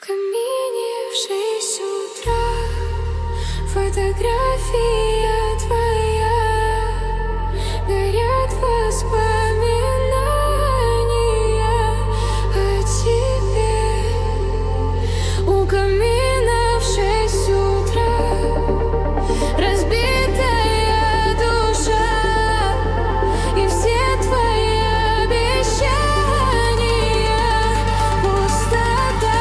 В камине в 6 утра фотография твоя, горят воспоминания о тебе. У камина в 6 утра разбитая душа, и все твои обещания пустота.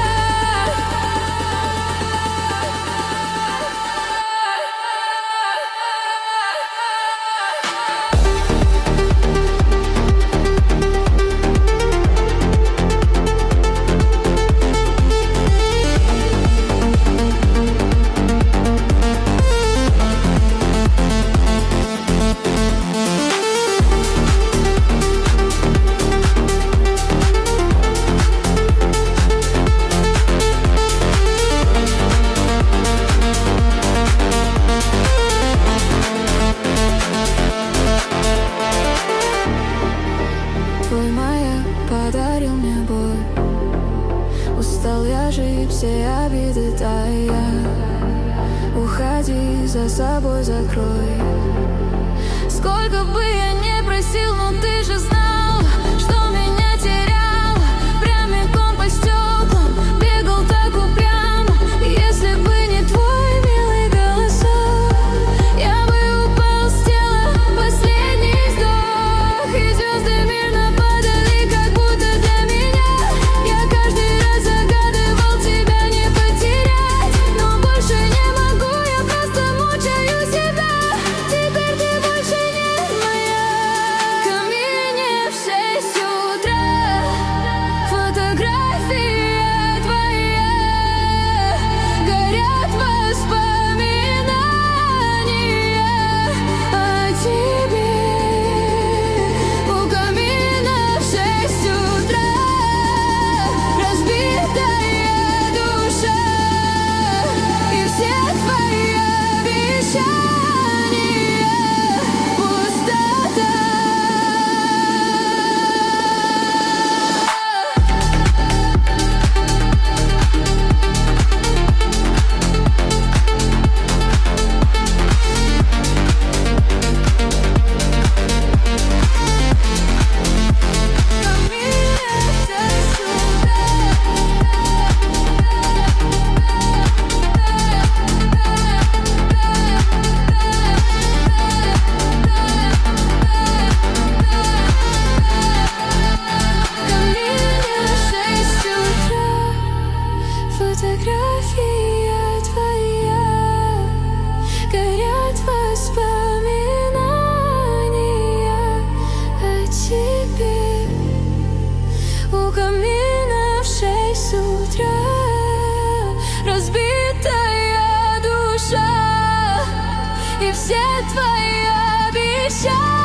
Твой маяк подарил мне боль. Устал я жить, все обиды тая. Уходи, за собой закрой. Сколько бы я не просил, но ты же знал, что меня терял. Прямиком по стеклам бегал так упрямо. Если бы не твой милый голосок, я бы упал с тела последний вздох. И звезды мирно падали, как будто для меня. Я каждый раз загадывал тебя не потерять, но больше не могу, я просто мучаю себя. Теперь ты больше не моя. В камине в 6 утра фотография твоя, горят воспоминания о тебе. У камина в 6 утра разбитая душа, и все твои обещания пустота. Фотография твоя, горят воспоминания о тебе. У камина в 6 утра разбитая душа, и все твои обещания